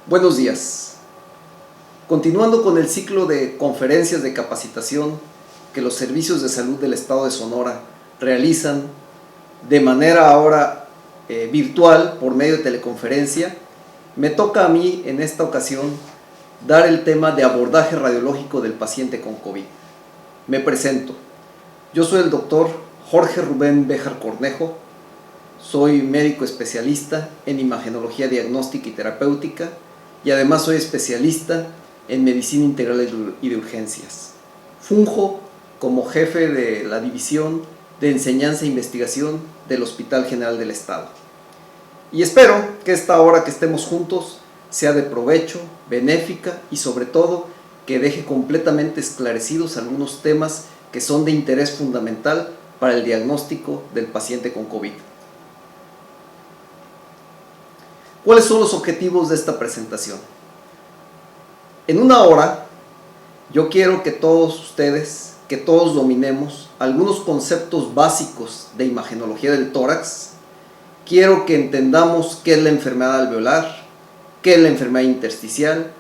Buenos días. Continuando con el ciclo de conferencias de capacitación que los servicios de salud del estado de Sonora realizan de manera ahora virtual por medio de teleconferencia, me toca a mí en esta ocasión dar el tema de abordaje radiológico del paciente con COVID. Me presento. Yo soy el doctor Jorge Rubén Béjar Cornejo. Soy médico especialista en imagenología diagnóstica y terapéutica y además soy especialista en medicina integral y de urgencias. Funjo como jefe de la división de enseñanza e investigación del Hospital General del Estado. Y espero que esta hora que estemos juntos sea de provecho, benéfica y sobre todo que deje completamente esclarecidos algunos temas que son de interés fundamental para el diagnóstico del paciente con COVID. ¿Cuáles son los objetivos de esta presentación? En una hora, yo quiero que todos ustedes, que todos dominemos algunos conceptos básicos de imagenología del tórax. Quiero que entendamos qué es la enfermedad alveolar, qué es la enfermedad intersticial,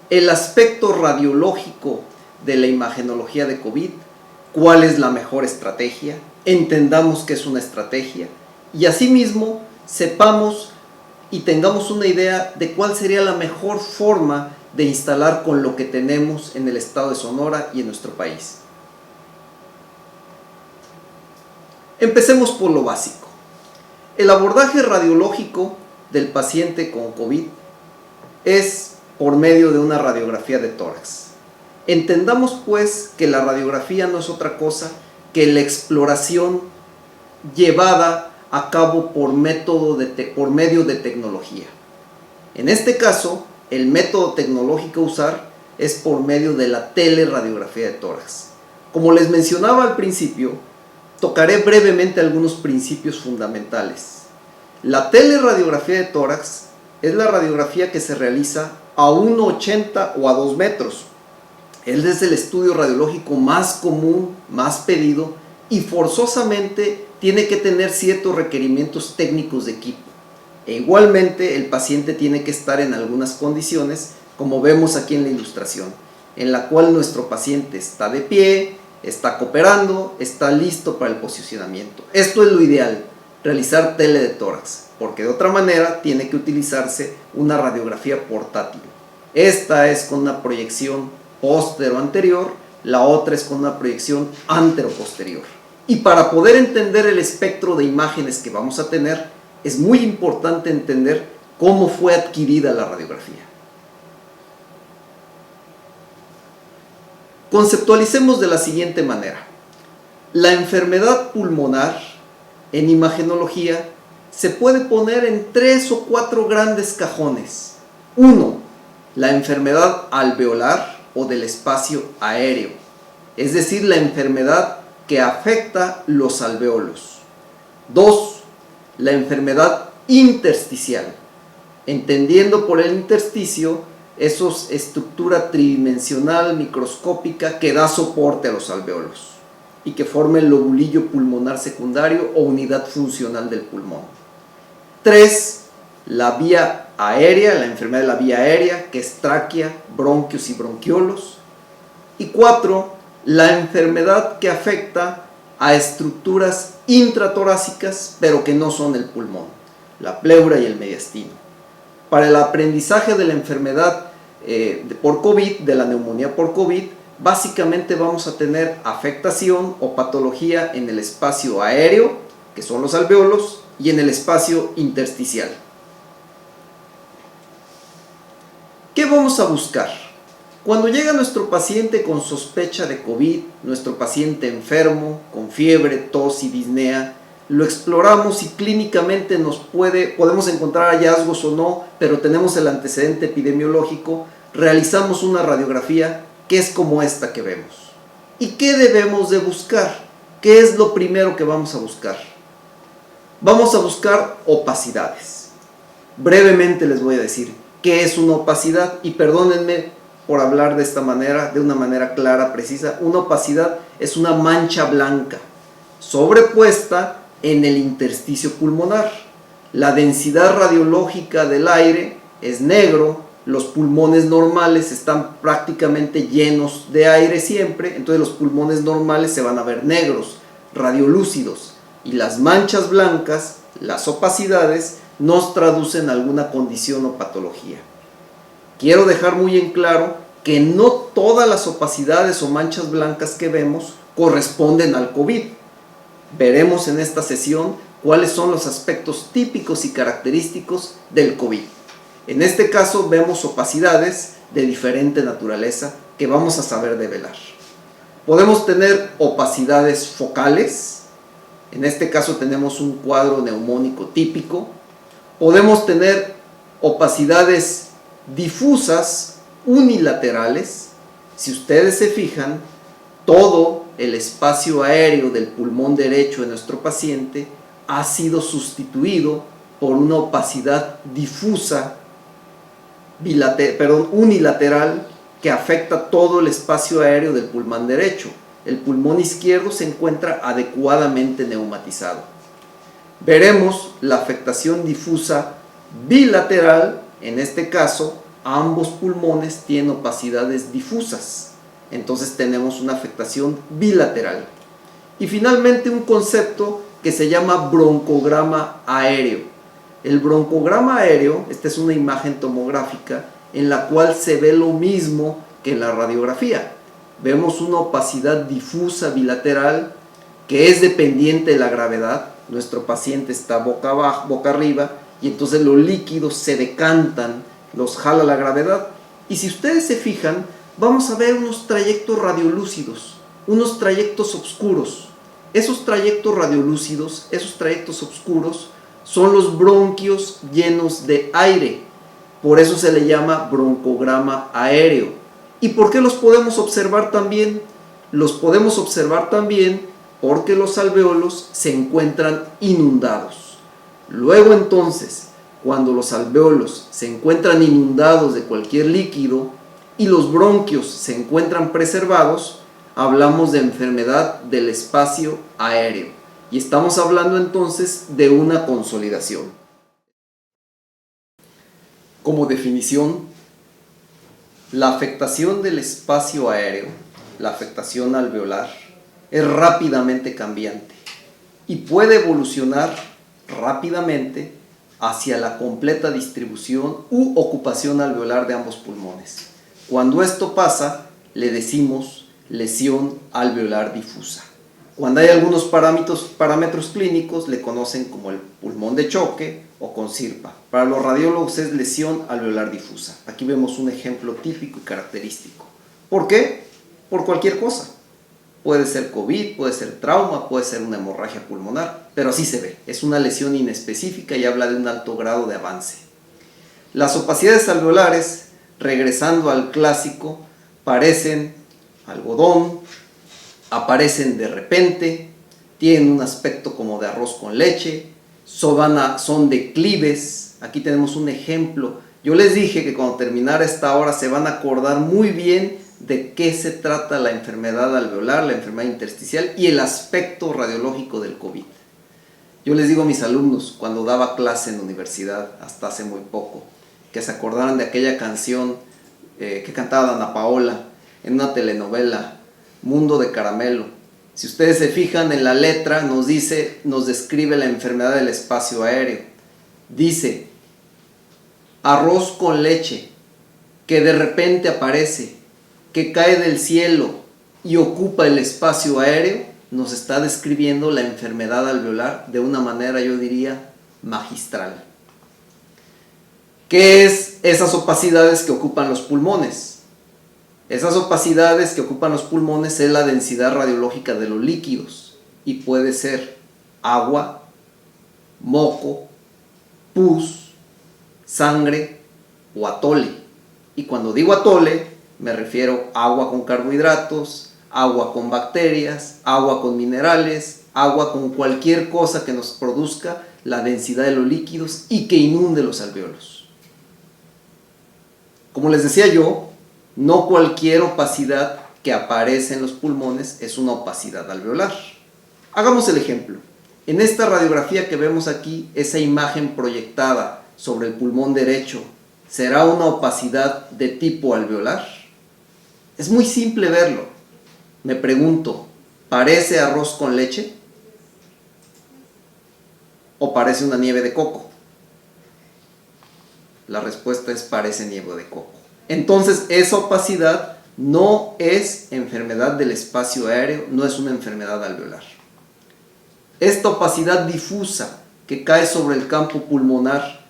el aspecto radiológico de la imagenología de COVID, cuál es la mejor estrategia, entendamos qué es una estrategia y asimismo sepamos y tengamos una idea de cuál sería la mejor forma de instalar con lo que tenemos en el estado de Sonora y en nuestro país. Empecemos por lo básico. El abordaje radiológico del paciente con COVID es por medio de una radiografía de tórax. Entendamos pues que la radiografía no es otra cosa que la exploración llevada a cabo por medio de tecnología. En este caso, el método tecnológico a usar es por medio de la teleradiografía de tórax. Como les mencionaba al principio, tocaré brevemente algunos principios fundamentales. La teleradiografía de tórax es la radiografía que se realiza a 1,80 o a 2 metros. Es el estudio radiológico más común, más pedido y forzosamente tiene que tener ciertos requerimientos técnicos de equipo. E igualmente el paciente tiene que estar en algunas condiciones, como vemos aquí en la ilustración, en la cual nuestro paciente está de pie, está cooperando, está listo para el posicionamiento. Esto es lo ideal, realizar tele de tórax, porque de otra manera tiene que utilizarse una radiografía portátil. Esta es con una proyección póstero-anterior, la otra es con una proyección antero-posterior. Y para poder entender el espectro de imágenes que vamos a tener, es muy importante entender cómo fue adquirida la radiografía. Conceptualicemos de la siguiente manera. La enfermedad pulmonar en imagenología se puede poner en 3 o 4 grandes cajones. 1. La enfermedad alveolar o del espacio aéreo, es decir, la enfermedad que afecta los alvéolos. 2. La enfermedad intersticial, entendiendo por el intersticio estructura tridimensional microscópica que da soporte a los alvéolos y que forma el lobulillo pulmonar secundario o unidad funcional del pulmón. 3. La vía aérea, la enfermedad de la vía aérea, que es tráquea, bronquios y bronquiolos. Y 4. La enfermedad que afecta a estructuras intratorácicas, pero que no son el pulmón, la pleura y el mediastino. Para el aprendizaje de la enfermedad por COVID, de la neumonía por COVID, básicamente vamos a tener afectación o patología en el espacio aéreo, que son los alvéolos, y en el espacio intersticial. ¿Qué vamos a buscar? Cuando llega nuestro paciente con sospecha de COVID, nuestro paciente enfermo, con fiebre, tos y disnea, lo exploramos y clínicamente podemos encontrar hallazgos o no, pero tenemos el antecedente epidemiológico, realizamos una radiografía que es como esta que vemos. ¿Y qué debemos de buscar? ¿Qué es lo primero que vamos a buscar? Vamos a buscar opacidades. Brevemente les voy a decir qué es una opacidad y perdónenme por hablar de esta manera, de una manera clara, precisa. Una opacidad es una mancha blanca sobrepuesta en el intersticio pulmonar. La densidad radiológica del aire es negro, Los pulmones normales están prácticamente llenos de aire siempre, entonces los pulmones normales se van a ver negros, radiolúcidos, y las manchas blancas, las opacidades, nos traducen alguna condición o patología. Quiero dejar muy en claro que no todas las opacidades o manchas blancas que vemos corresponden al COVID. Veremos en esta sesión cuáles son los aspectos típicos y característicos del COVID. En este caso vemos opacidades de diferente naturaleza que vamos a saber develar. Podemos tener opacidades focales, en este caso tenemos un cuadro neumónico típico. Podemos tener opacidades difusas unilaterales. Si ustedes se fijan, todo el espacio aéreo del pulmón derecho de nuestro paciente ha sido sustituido por una opacidad difusa unilateral que afecta todo el espacio aéreo del pulmón derecho. El pulmón izquierdo se encuentra adecuadamente neumatizado. Veremos la afectación difusa bilateral. En este caso, ambos pulmones tienen opacidades difusas. Entonces tenemos una afectación bilateral. Y finalmente un concepto que se llama broncograma aéreo. El broncograma aéreo, esta es una imagen tomográfica en la cual se ve lo mismo que en la radiografía. Vemos una opacidad difusa bilateral que es dependiente de la gravedad. Nuestro paciente está boca abajo, boca arriba, y entonces los líquidos se decantan, los jala la gravedad. Y si ustedes se fijan, vamos a ver unos trayectos radiolúcidos, unos trayectos oscuros. Esos trayectos radiolúcidos, esos trayectos oscuros, son los bronquios llenos de aire. Por eso se le llama broncograma aéreo. ¿Y por qué los podemos observar también? Los podemos observar también porque los alvéolos se encuentran inundados. Luego entonces, cuando los alvéolos se encuentran inundados de cualquier líquido y los bronquios se encuentran preservados, hablamos de enfermedad del espacio aéreo. Y estamos hablando entonces de una consolidación. Como definición, la afectación del espacio aéreo, la afectación alveolar, es rápidamente cambiante y puede evolucionar rápidamente hacia la completa distribución u ocupación alveolar de ambos pulmones. Cuando esto pasa, le decimos lesión alveolar difusa. Cuando hay algunos parámetros clínicos, le conocen como el pulmón de choque o con sirpa. Para los radiólogos es lesión alveolar difusa. Aquí vemos un ejemplo típico y característico. ¿Por qué? Por cualquier cosa. Puede ser COVID, puede ser trauma, puede ser una hemorragia pulmonar, pero así se ve. Es una lesión inespecífica y habla de un alto grado de avance. Las opacidades alveolares, regresando al clásico, parecen algodón, aparecen de repente, tienen un aspecto como de arroz con leche, son declives. Aquí tenemos un ejemplo. Yo les dije que cuando terminara esta hora se van a acordar muy bien de qué se trata la enfermedad alveolar, la enfermedad intersticial y el aspecto radiológico del COVID. Yo les digo a mis alumnos cuando daba clase en la universidad, hasta hace muy poco, que se acordaran de aquella canción que cantaba Dana Paola en una telenovela, Mundo de Caramelo. Si ustedes se fijan en la letra, nos describe la enfermedad del espacio aéreo. Dice, arroz con leche, que de repente aparece, que cae del cielo y ocupa el espacio aéreo, nos está describiendo la enfermedad alveolar de una manera, yo diría, magistral. ¿Qué es esas opacidades que ocupan los pulmones? Esas opacidades que ocupan los pulmones es la densidad radiológica de los líquidos y puede ser agua, moco, pus, sangre o atole. Y cuando digo atole me refiero a agua con carbohidratos, agua con bacterias, agua con minerales, agua con cualquier cosa que nos produzca la densidad de los líquidos y que inunde los alvéolos. Como les decía yo, no cualquier opacidad que aparece en los pulmones es una opacidad alveolar. Hagamos el ejemplo. En esta radiografía que vemos aquí, esa imagen proyectada sobre el pulmón derecho ¿será una opacidad de tipo alveolar? Es muy simple verlo. Me pregunto, ¿parece arroz con leche? ¿O parece una nieve de coco? La respuesta es parece nieve de coco. Entonces, esa opacidad no es enfermedad del espacio aéreo, no es una enfermedad alveolar. Esta opacidad difusa que cae sobre el campo pulmonar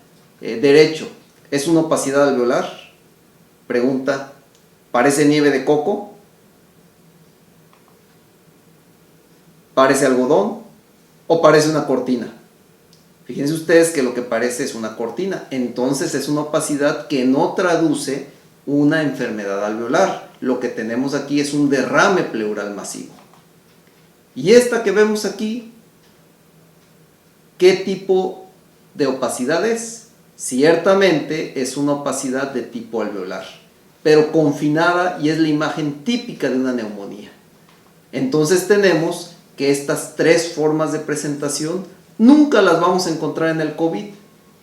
derecho, ¿es una opacidad alveolar? Pregunta, ¿parece nieve de coco? ¿Parece algodón? ¿O parece una cortina? Fíjense ustedes que lo que parece es una cortina. Entonces es una opacidad que no traduce una enfermedad alveolar. Lo que tenemos aquí es un derrame pleural masivo. Y esta que vemos aquí, ¿qué tipo de opacidad es? Ciertamente es una opacidad de tipo alveolar, pero confinada, y es la imagen típica de una neumonía. Entonces tenemos que estas tres formas de presentación nunca las vamos a encontrar en el COVID,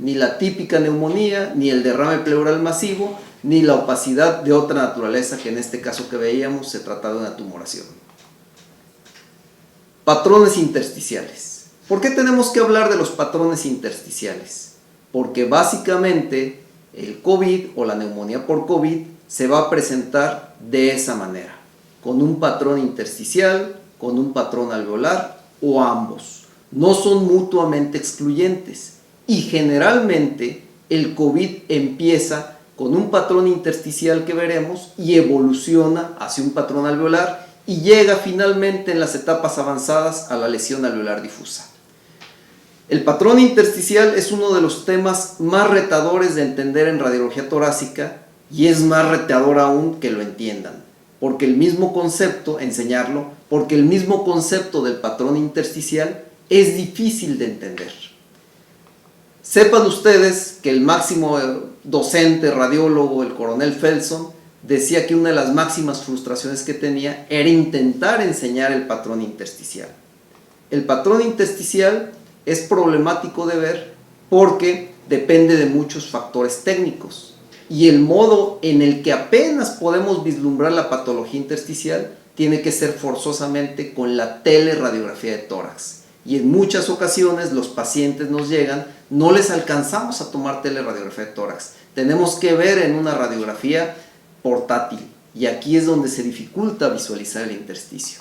ni la típica neumonía, ni el derrame pleural masivo, ni la opacidad de otra naturaleza, que en este caso que veíamos se trata de una tumoración. Patrones intersticiales. ¿Por qué tenemos que hablar de los patrones intersticiales? Porque básicamente el COVID o la neumonía por COVID se va a presentar de esa manera, con un patrón intersticial, con un patrón alveolar o ambos. No son mutuamente excluyentes y generalmente el COVID empieza con un patrón intersticial que veremos y evoluciona hacia un patrón alveolar y llega finalmente en las etapas avanzadas a la lesión alveolar difusa. El patrón intersticial es uno de los temas más retadores de entender en radiología torácica y es más retador aún que lo entiendan, porque el mismo concepto, enseñarlo, porque el mismo concepto del patrón intersticial es difícil de entender. Sepan ustedes que el máximo docente radiólogo, el coronel Felson, decía que una de las máximas frustraciones que tenía era intentar enseñar el patrón intersticial. El patrón intersticial es problemático de ver porque depende de muchos factores técnicos y el modo en el que apenas podemos vislumbrar la patología intersticial tiene que ser forzosamente con la teleradiografía de tórax. Y en muchas ocasiones los pacientes nos llegan, no les alcanzamos a tomar teleradiografía de tórax. Tenemos que ver en una radiografía portátil y aquí es donde se dificulta visualizar el intersticio.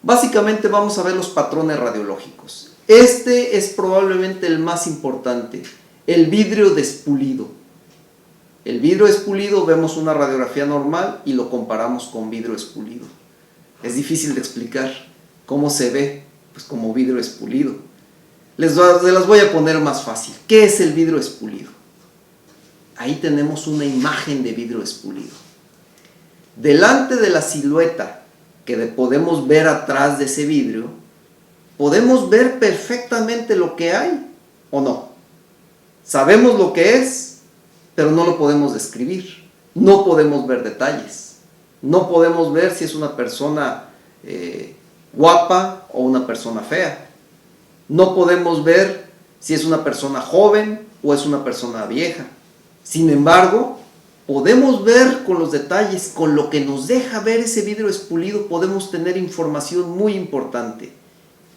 Básicamente vamos a ver los patrones radiológicos. Este es probablemente el más importante, el vidrio despulido. El vidrio despulido, vemos una radiografía normal y lo comparamos con vidrio espulido. Es difícil de explicar cómo se ve, pues como vidrio espulido. Les las voy a poner más fácil. ¿Qué es el vidrio espulido? Ahí tenemos una imagen de vidrio espulido. Delante de la silueta que podemos ver atrás de ese vidrio, podemos ver perfectamente lo que hay o no. Sabemos lo que es, pero no lo podemos describir. No podemos ver detalles. No podemos ver si es una persona guapa o una persona fea. No podemos ver si es una persona joven o es una persona vieja. Sin embargo, podemos ver con los detalles, con lo que nos deja ver ese vidrio espulido, podemos tener información muy importante.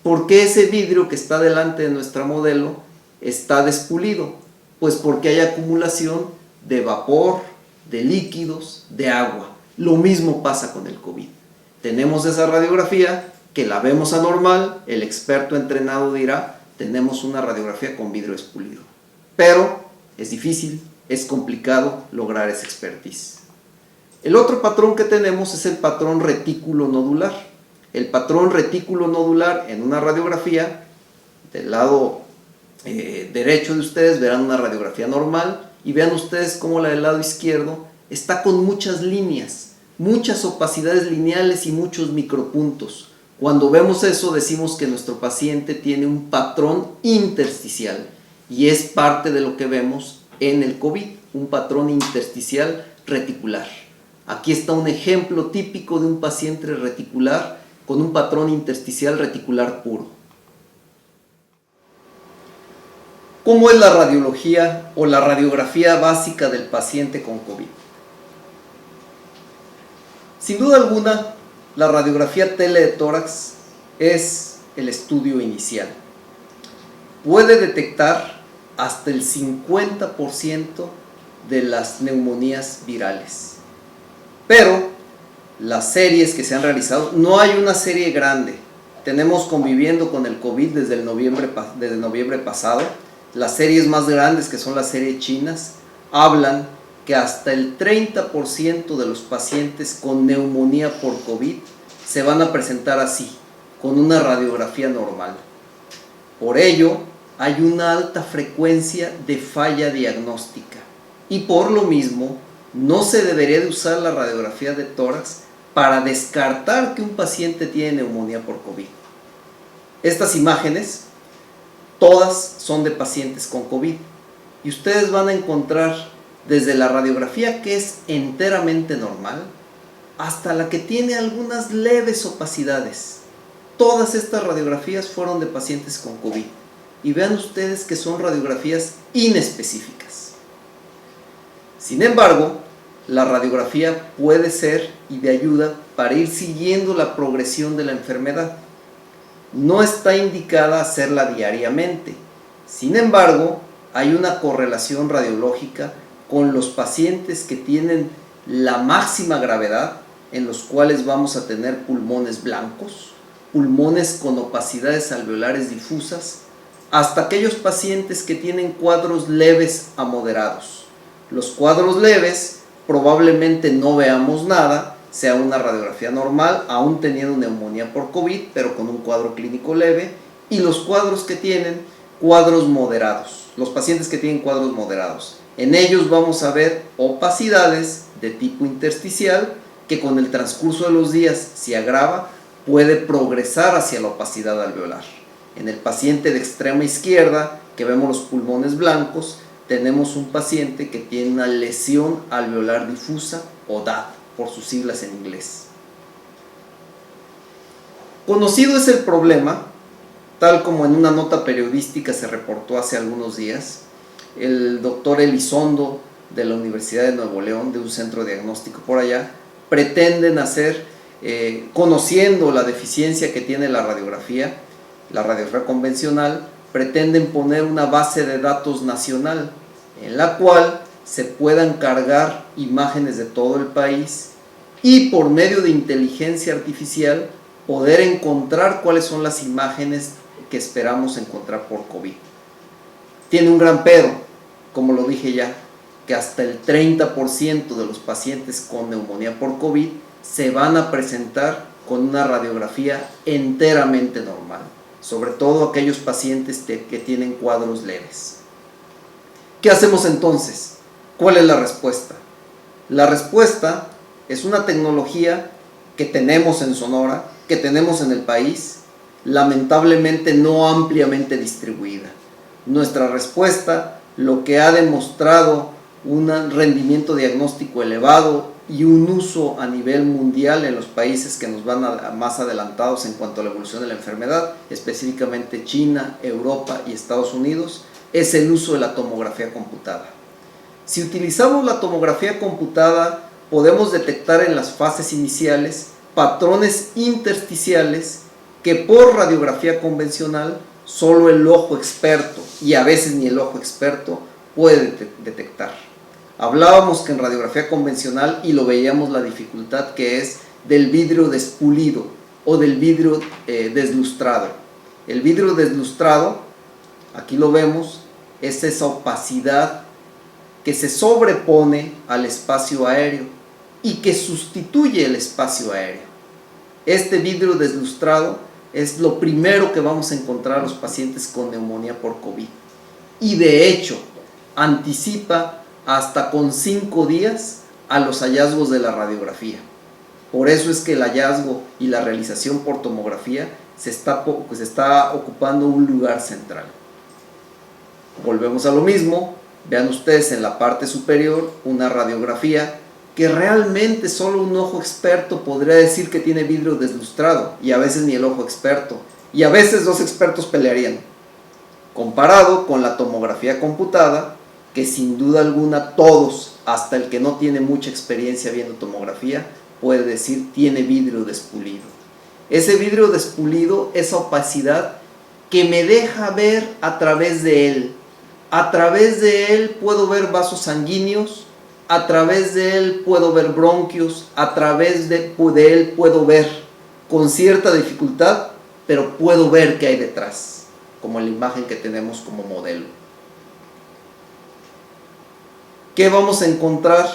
¿Por qué ese vidrio que está delante de nuestra modelo está despulido? Pues porque hay acumulación de vapor, de líquidos, de agua. Lo mismo pasa con el COVID. Tenemos esa radiografía que la vemos anormal, el experto entrenado dirá, tenemos una radiografía con vidrio espulido. Pero es difícil, es complicado lograr esa expertise. El otro patrón que tenemos es el patrón retículo nodular. El patrón retículo nodular en una radiografía, del lado derecho de ustedes verán una radiografía normal y vean ustedes cómo la del lado izquierdo está con muchas líneas, muchas opacidades lineales y muchos micropuntos. Cuando vemos eso decimos que nuestro paciente tiene un patrón intersticial y es parte de lo que vemos en el COVID, un patrón intersticial reticular. Aquí está un ejemplo típico de un paciente reticular con un patrón intersticial reticular puro. ¿Cómo es la radiología o la radiografía básica del paciente con COVID? Sin duda alguna, la radiografía tele de tórax es el estudio inicial. Puede detectar hasta el 50% de las neumonías virales. Pero las series que se han realizado, no hay una serie grande. Tenemos conviviendo con el COVID desde noviembre pasado. Las series más grandes, que son las series chinas, hablan que hasta el 30% de los pacientes con neumonía por COVID se van a presentar así, con una radiografía normal. Por ello, hay una alta frecuencia de falla diagnóstica y por lo mismo no se debería de usar la radiografía de tórax para descartar que un paciente tiene neumonía por COVID. Estas imágenes, todas son de pacientes con COVID y ustedes van a encontrar desde la radiografía que es enteramente normal hasta la que tiene algunas leves opacidades. Todas estas radiografías fueron de pacientes con COVID y vean ustedes que son radiografías inespecíficas. Sin embargo, la radiografía puede ser y de ayuda para ir siguiendo la progresión de la enfermedad. No está indicada hacerla diariamente. Sin embargo, hay una correlación radiológica con los pacientes que tienen la máxima gravedad, en los cuales vamos a tener pulmones blancos, pulmones con opacidades alveolares difusas, hasta aquellos pacientes que tienen cuadros leves a moderados. Los cuadros leves probablemente no veamos nada, sea una radiografía normal, aún teniendo neumonía por COVID, pero con un cuadro clínico leve, y los cuadros que tienen cuadros moderados, los pacientes que tienen cuadros moderados. En ellos vamos a ver opacidades de tipo intersticial que con el transcurso de los días, si agrava, puede progresar hacia la opacidad alveolar. En el paciente de extrema izquierda, que vemos los pulmones blancos, tenemos un paciente que tiene una lesión alveolar difusa o DAD, por sus siglas en inglés. Conocido es el problema, tal como en una nota periodística se reportó hace algunos días. El doctor Elizondo de la Universidad de Nuevo León, de un centro diagnóstico por allá, pretenden hacer, conociendo la deficiencia que tiene la radiografía convencional, pretenden poner una base de datos nacional en la cual se puedan cargar imágenes de todo el país y por medio de inteligencia artificial poder encontrar cuáles son las imágenes que esperamos encontrar por COVID. Tiene un gran pero, como lo dije ya, que hasta el 30% de los pacientes con neumonía por COVID se van a presentar con una radiografía enteramente normal, sobre todo aquellos pacientes que tienen cuadros leves. ¿Qué hacemos entonces? ¿Cuál es la respuesta? La respuesta es una tecnología que tenemos en Sonora, que tenemos en el país, lamentablemente no ampliamente distribuida. Nuestra respuesta, lo que ha demostrado un rendimiento diagnóstico elevado y un uso a nivel mundial en los países que nos van más adelantados en cuanto a la evolución de la enfermedad, específicamente China, Europa y Estados Unidos, es el uso de la tomografía computada. Si utilizamos la tomografía computada, podemos detectar en las fases iniciales patrones intersticiales que por radiografía convencional solo el ojo experto, y a veces ni el ojo experto, puede detectar. Hablábamos que en radiografía convencional, y lo veíamos la dificultad que es del vidrio despulido o del vidrio deslustrado. El vidrio deslustrado, aquí lo vemos, es esa opacidad que se sobrepone al espacio aéreo y que sustituye el espacio aéreo. Este vidrio deslustrado es lo primero que vamos a encontrar a los pacientes con neumonía por COVID. Y de hecho, anticipa hasta con 5 días a los hallazgos de la radiografía. Por eso es que el hallazgo y la realización por tomografía se está ocupando un lugar central. Volvemos a lo mismo, vean ustedes en la parte superior una radiografía que realmente solo un ojo experto podría decir que tiene vidrio deslustrado, y a veces ni el ojo experto, y a veces 2 expertos pelearían. comparado con la tomografía computada, que sin duda alguna todos, hasta el que no tiene mucha experiencia viendo tomografía, puede decir tiene vidrio despulido. Ese vidrio despulido, esa opacidad que me deja ver a través de él. A través de él puedo ver vasos sanguíneos, a través de él puedo ver bronquios, a través de él puedo ver con cierta dificultad, pero puedo ver qué hay detrás, como en la imagen que tenemos como modelo. ¿Qué vamos a encontrar?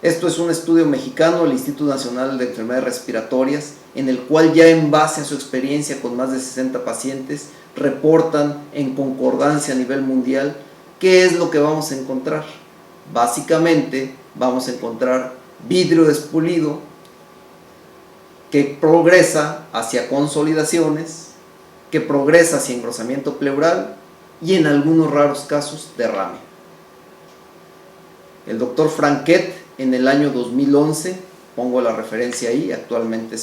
Esto es un estudio mexicano del Instituto Nacional de Enfermedades Respiratorias, en el cual ya en base a su experiencia con más de 60 pacientes, reportan en concordancia a nivel mundial qué es lo que vamos a encontrar. Básicamente vamos a encontrar vidrio despulido que progresa hacia consolidaciones, que progresa hacia engrosamiento pleural y en algunos raros casos derrame. El doctor Franquet en el año 2011, pongo la referencia ahí, actualmente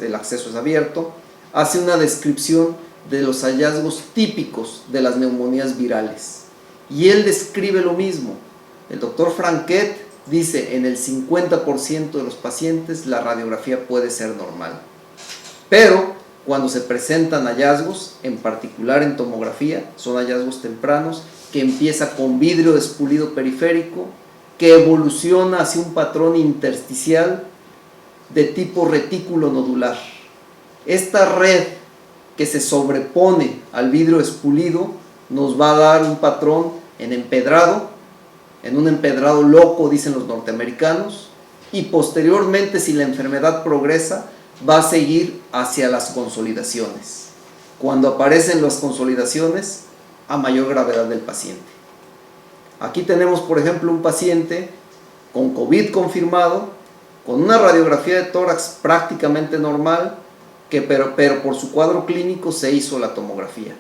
el acceso es abierto, hace una descripción de los hallazgos típicos de las neumonías virales. Y él describe lo mismo. El doctor Franquet dice, en el 50% de los pacientes la radiografía puede ser normal. Pero cuando se presentan hallazgos, en particular en tomografía, son hallazgos tempranos, que empieza con vidrio despulido periférico, que evoluciona hacia un patrón intersticial de tipo retículo nodular. Esta red que se sobrepone al vidrio despulido nos va a dar un patrón en empedrado, en un empedrado loco, dicen los norteamericanos, y posteriormente, si la enfermedad progresa, va a seguir hacia las consolidaciones. Cuando aparecen las consolidaciones, a mayor gravedad del paciente. Aquí tenemos, por ejemplo, un paciente con COVID confirmado, con una radiografía de tórax prácticamente normal, pero por su cuadro clínico se hizo la tomografía.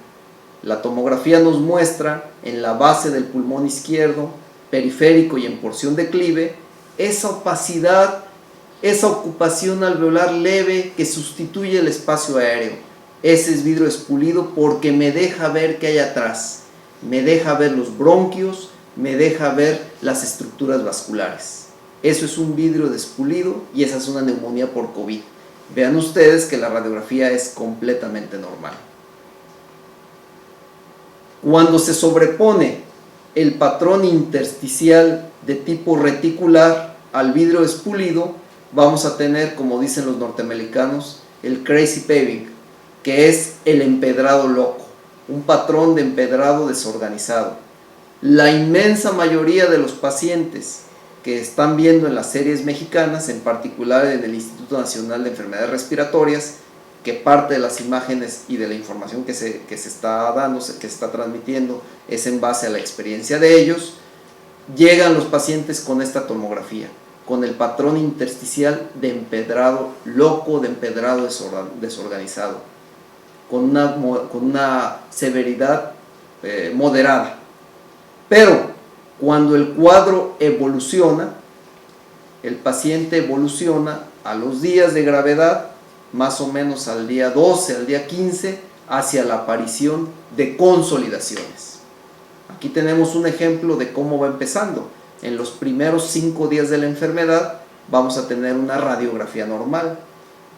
La tomografía nos muestra en la base del pulmón izquierdo, periférico y en porción declive, esa opacidad, esa ocupación alveolar leve que sustituye el espacio aéreo. Ese es vidrio despulido porque me deja ver qué hay atrás, me deja ver los bronquios, me deja ver las estructuras vasculares. Eso es un vidrio despulido y esa es una neumonía por COVID. Vean ustedes que la radiografía es completamente normal. Cuando se sobrepone el patrón intersticial de tipo reticular al vidrio despulido, vamos a tener, como dicen los norteamericanos, el crazy paving, que es el empedrado loco, un patrón de empedrado desorganizado. La inmensa mayoría de los pacientes que están viendo en las series mexicanas, en particular en el Instituto Nacional de Enfermedades Respiratorias, que parte de las imágenes y de la información que se está dando, que se está transmitiendo, es en base a la experiencia de ellos, llegan los pacientes con esta tomografía, con el patrón intersticial de empedrado loco, de empedrado desorganizado, con una severidad moderada. Pero cuando el cuadro evoluciona, el paciente evoluciona a los días de gravedad, más o menos al día 12, al día 15, hacia la aparición de consolidaciones. Aquí tenemos un ejemplo de cómo va empezando. En los primeros 5 días de la enfermedad vamos a tener una radiografía normal,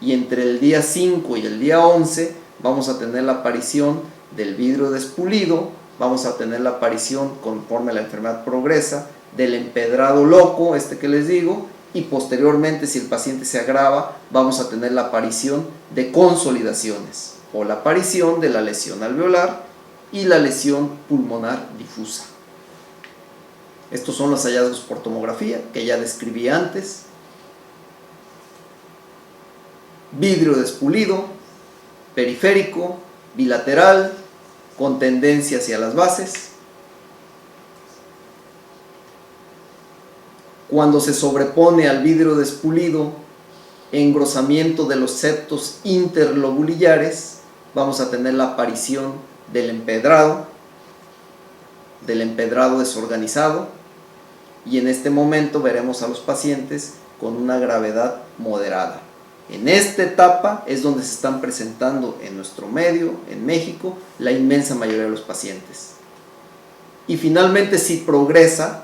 y entre el día 5 y el día 11 vamos a tener la aparición del vidrio despulido, vamos a tener la aparición, conforme la enfermedad progresa, del empedrado loco, que les digo, y posteriormente, si el paciente se agrava, vamos a tener la aparición de consolidaciones, o la aparición de la lesión alveolar y la lesión pulmonar difusa. Estos son los hallazgos por tomografía que ya describí antes. Vidrio despulido, periférico, bilateral, con tendencia hacia las bases. Cuando se sobrepone al vidrio despulido engrosamiento de los septos interlobulillares, vamos a tener la aparición del empedrado desorganizado, y en este momento veremos a los pacientes con una gravedad moderada. En esta etapa es donde se están presentando en nuestro medio, en México, la inmensa mayoría de los pacientes. Y finalmente, si progresa,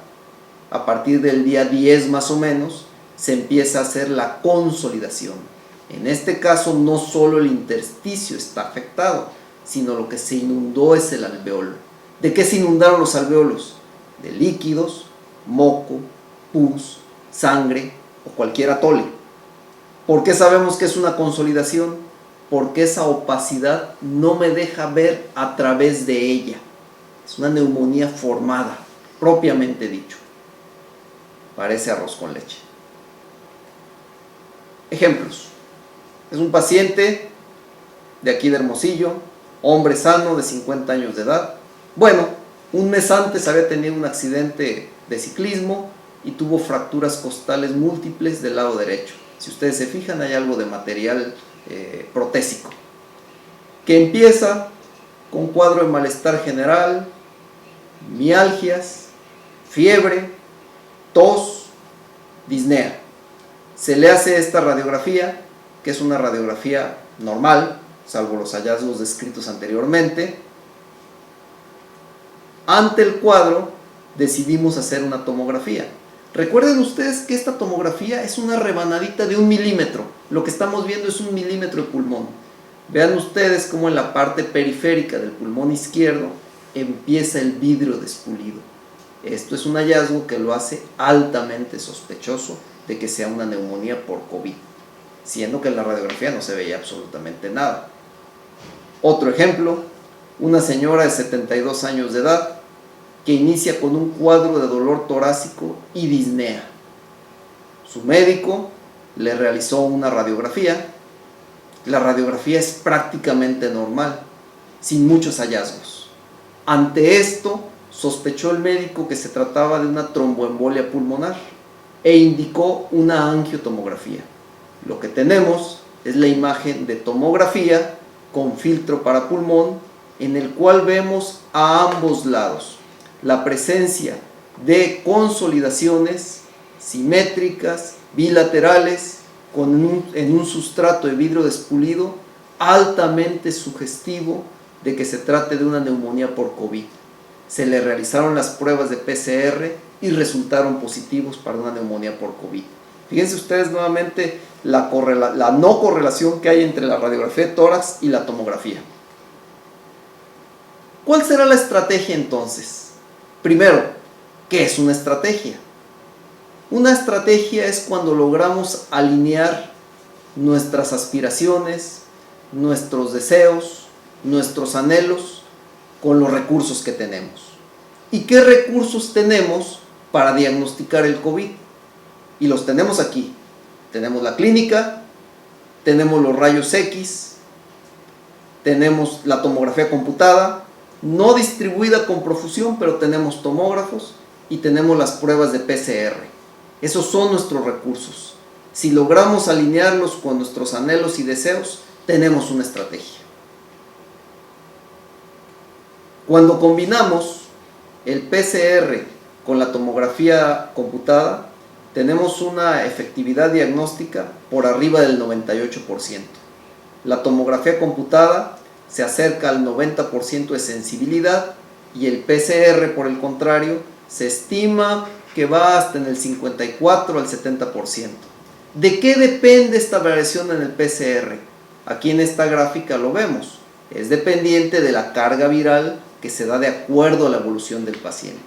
a partir del día 10 más o menos, se empieza a hacer la consolidación. En este caso, no solo el intersticio está afectado, sino lo que se inundó es el alveolo. ¿De qué se inundaron los alveolos? De líquidos, moco, pus, sangre o cualquier atole. ¿Por qué sabemos que es una consolidación? Porque esa opacidad no me deja ver a través de ella. Es una neumonía formada, propiamente dicho. Parece arroz con leche. Ejemplos. Es un paciente de aquí de Hermosillo, hombre sano de 50 años de edad. Bueno, un mes antes había tenido un accidente de ciclismo y tuvo fracturas costales múltiples del lado derecho. Si ustedes se fijan, hay algo de material protésico. Que empieza con cuadro de malestar general, mialgias, fiebre, tos, disnea. Se le hace esta radiografía, que es una radiografía normal, salvo los hallazgos descritos anteriormente. Ante el cuadro decidimos hacer una tomografía. Recuerden ustedes que esta tomografía es una rebanadita de 1 milímetro. Lo que estamos viendo es 1 milímetro de pulmón. Vean ustedes cómo en la parte periférica del pulmón izquierdo empieza el vidrio despulido. Esto es un hallazgo que lo hace altamente sospechoso de que sea una neumonía por COVID, siendo que en la radiografía no se veía absolutamente nada. Otro ejemplo, una señora de 72 años de edad que inicia con un cuadro de dolor torácico y disnea. Su médico le realizó una radiografía. La radiografía es prácticamente normal, sin muchos hallazgos. Ante esto, sospechó el médico que se trataba de una tromboembolia pulmonar e indicó una angiotomografía. Lo que tenemos es la imagen de tomografía con filtro para pulmón, en el cual vemos a ambos lados la presencia de consolidaciones simétricas, bilaterales, en un sustrato de vidrio despulido altamente sugestivo de que se trate de una neumonía por COVID. Se le realizaron las pruebas de PCR y resultaron positivos para una neumonía por COVID. Fíjense ustedes nuevamente la no correlación que hay entre la radiografía de tórax y la tomografía. ¿Cuál será la estrategia entonces? Primero, ¿qué es una estrategia? Una estrategia es cuando logramos alinear nuestras aspiraciones, nuestros deseos, nuestros anhelos con los recursos que tenemos. ¿Y qué recursos tenemos para diagnosticar el COVID? Y los tenemos aquí. Tenemos la clínica, tenemos los rayos X, tenemos la tomografía computada, no distribuida con profusión, pero tenemos tomógrafos y tenemos las pruebas de PCR. Esos son nuestros recursos. Si logramos alinearlos con nuestros anhelos y deseos, tenemos una estrategia. Cuando combinamos el PCR con la tomografía computada, tenemos una efectividad diagnóstica por arriba del 98%. La tomografía computada se acerca al 90% de sensibilidad y el PCR, por el contrario, se estima que va hasta en el 54 al 70%. ¿De qué depende esta variación en el PCR? Aquí en esta gráfica lo vemos. Es dependiente de la carga viral que se da de acuerdo a la evolución del paciente.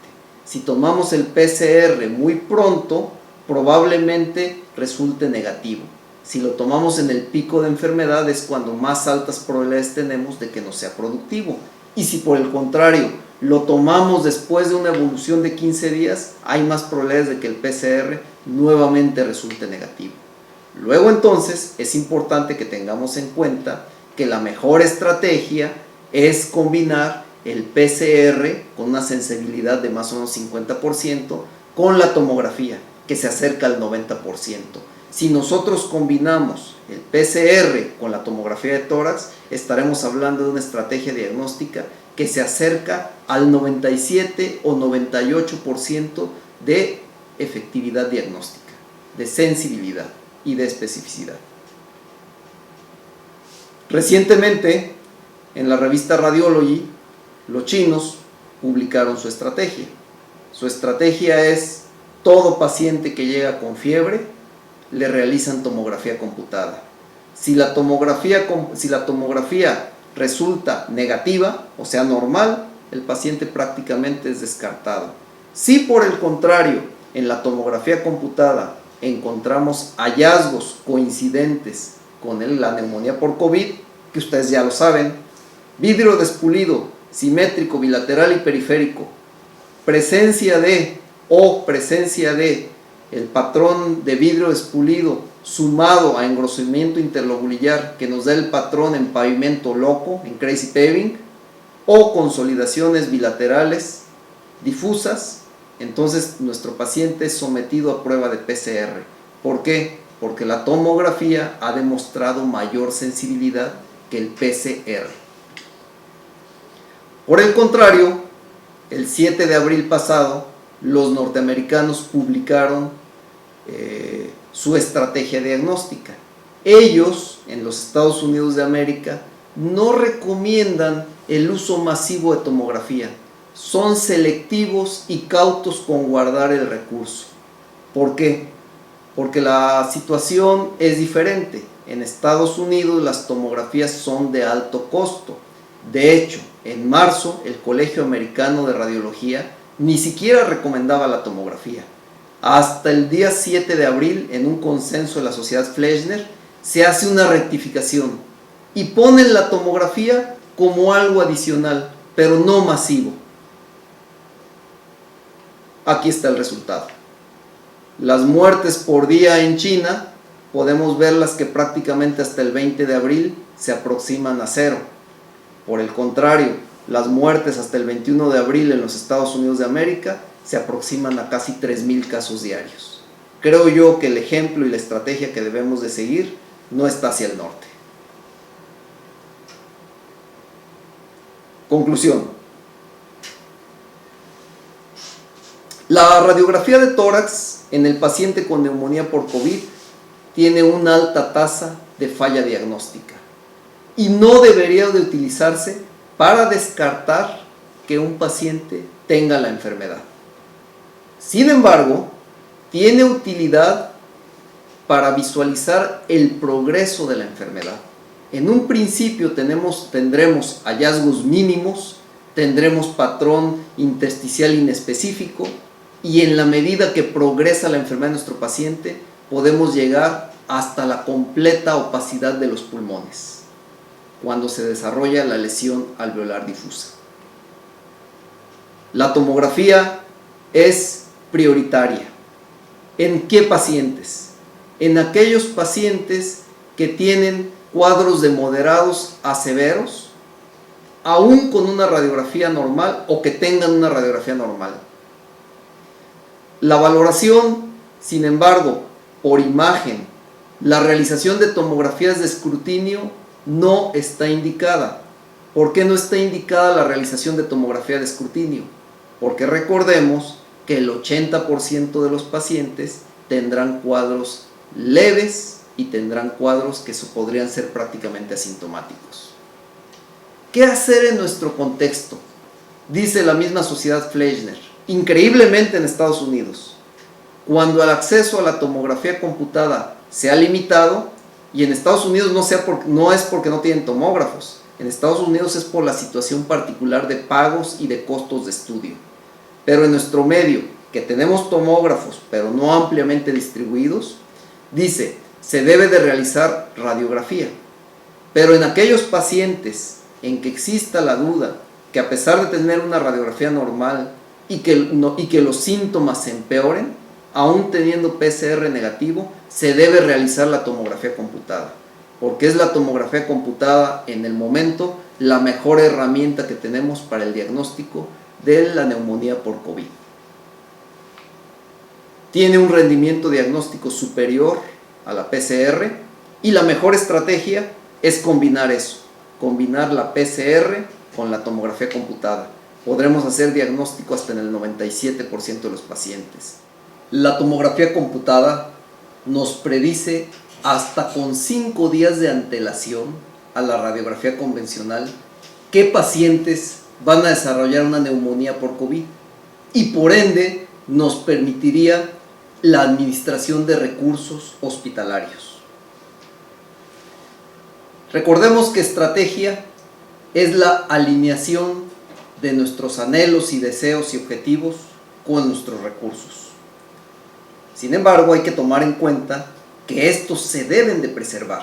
Si tomamos el PCR muy pronto, probablemente resulte negativo. Si lo tomamos en el pico de enfermedad es cuando más altas probabilidades tenemos de que no sea productivo. Y si por el contrario lo tomamos después de una evolución de 15 días, hay más probabilidades de que el PCR nuevamente resulte negativo. Luego entonces es importante que tengamos en cuenta que la mejor estrategia es combinar el PCR con una sensibilidad de más o menos 50% con la tomografía, que se acerca al 90%. Si nosotros combinamos el PCR con la tomografía de tórax, estaremos hablando de una estrategia diagnóstica que se acerca al 97 o 98% de efectividad diagnóstica, de sensibilidad y de especificidad. Recientemente, en la revista Radiology, los chinos publicaron su estrategia. Su estrategia es: todo paciente que llega con fiebre, le realizan tomografía computada. Si la tomografía resulta negativa, o sea normal, el paciente prácticamente es descartado. Si por el contrario, en la tomografía computada encontramos hallazgos coincidentes con la neumonía por COVID, que ustedes ya lo saben, vidrio despulido, simétrico, bilateral y periférico, presencia de el patrón de vidrio despulido sumado a engrosamiento interlobulillar que nos da el patrón en pavimento loco, en crazy paving, o consolidaciones bilaterales difusas, entonces nuestro paciente es sometido a prueba de PCR. ¿Por qué? Porque la tomografía ha demostrado mayor sensibilidad que el PCR. Por el contrario, el 7 de abril pasado, los norteamericanos publicaron su estrategia diagnóstica. Ellos, en los Estados Unidos de América, no recomiendan el uso masivo de tomografía. Son selectivos y cautos con guardar el recurso. ¿Por qué? Porque la situación es diferente. En Estados Unidos las tomografías son de alto costo. De hecho, en marzo el Colegio Americano de Radiología ni siquiera recomendaba la tomografía. Hasta el día 7 de abril, en un consenso de la Sociedad Fleischner, se hace una rectificación y ponen la tomografía como algo adicional, pero no masivo. Aquí está el resultado. Las muertes por día en China, podemos verlas que prácticamente hasta el 20 de abril se aproximan a cero. Por el contrario, las muertes hasta el 21 de abril en los Estados Unidos de América se aproximan a casi 3,000 casos diarios. Creo yo que el ejemplo y la estrategia que debemos de seguir no está hacia el norte. Conclusión. La radiografía de tórax en el paciente con neumonía por COVID tiene una alta tasa de falla diagnóstica y no debería de utilizarse para descartar que un paciente tenga la enfermedad. Sin embargo, tiene utilidad para visualizar el progreso de la enfermedad. En un principio tendremos hallazgos mínimos, tendremos patrón intersticial inespecífico, y en la medida que progresa la enfermedad de nuestro paciente, podemos llegar hasta la completa opacidad de los pulmones, cuando se desarrolla la lesión alveolar difusa. La tomografía es prioritaria. ¿En qué pacientes? En aquellos pacientes que tienen cuadros de moderados a severos, aún con una radiografía normal o que tengan una radiografía normal. La valoración, sin embargo, por imagen, la realización de tomografías de escrutinio no está indicada. ¿Por qué no está indicada la realización de tomografía de escrutinio? Porque recordemos que el 80% de los pacientes tendrán cuadros leves y tendrán cuadros que podrían ser prácticamente asintomáticos. ¿Qué hacer en nuestro contexto? Dice la misma Sociedad Fleischner, increíblemente en Estados Unidos, cuando el acceso a la tomografía computada se ha limitado, y en Estados Unidos no es porque no tienen tomógrafos, en Estados Unidos es por la situación particular de pagos y de costos de estudio. Pero en nuestro medio, que tenemos tomógrafos, pero no ampliamente distribuidos, dice, se debe de realizar radiografía. Pero en aquellos pacientes en que exista la duda, que a pesar de tener una radiografía normal y que los síntomas se empeoren, aún teniendo PCR negativo, se debe realizar la tomografía computada, porque es la tomografía computada en el momento la mejor herramienta que tenemos para el diagnóstico de la neumonía por COVID. Tiene un rendimiento diagnóstico superior a la PCR y la mejor estrategia es combinar eso, combinar la PCR con la tomografía computada. Podremos hacer diagnóstico hasta en el 97% de los pacientes. La tomografía computada nos predice hasta con 5 días de antelación a la radiografía convencional qué pacientes van a desarrollar una neumonía por COVID y por ende nos permitiría la administración de recursos hospitalarios. Recordemos que estrategia es la alineación de nuestros anhelos y deseos y objetivos con nuestros recursos. Sin embargo, hay que tomar en cuenta que estos se deben de preservar.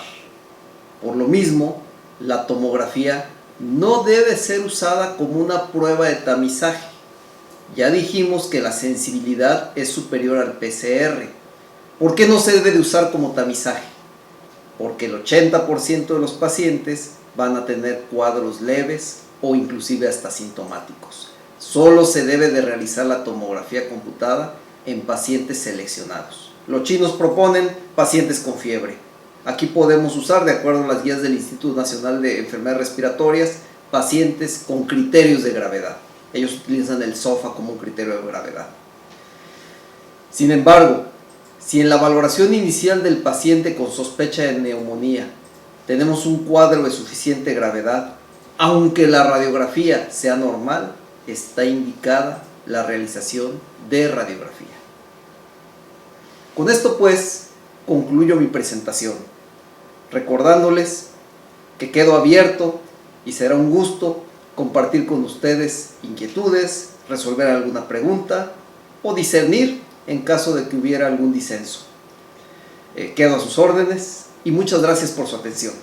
Por lo mismo, la tomografía no debe ser usada como una prueba de tamizaje. Ya dijimos que la sensibilidad es superior al PCR. ¿Por qué no se debe de usar como tamizaje? Porque el 80% de los pacientes van a tener cuadros leves o inclusive hasta sintomáticos. Solo se debe de realizar la tomografía computada en pacientes seleccionados. Los chinos proponen pacientes con fiebre. Aquí podemos usar, de acuerdo a las guías del Instituto Nacional de Enfermedades Respiratorias, pacientes con criterios de gravedad. Ellos utilizan el SOFA como un criterio de gravedad. Sin embargo, si en la valoración inicial del paciente con sospecha de neumonía tenemos un cuadro de suficiente gravedad, aunque la radiografía sea normal, está indicada la realización de radiografía. Con esto pues concluyo mi presentación, recordándoles que quedo abierto y será un gusto compartir con ustedes inquietudes, resolver alguna pregunta o discernir en caso de que hubiera algún disenso. Quedo a sus órdenes y muchas gracias por su atención.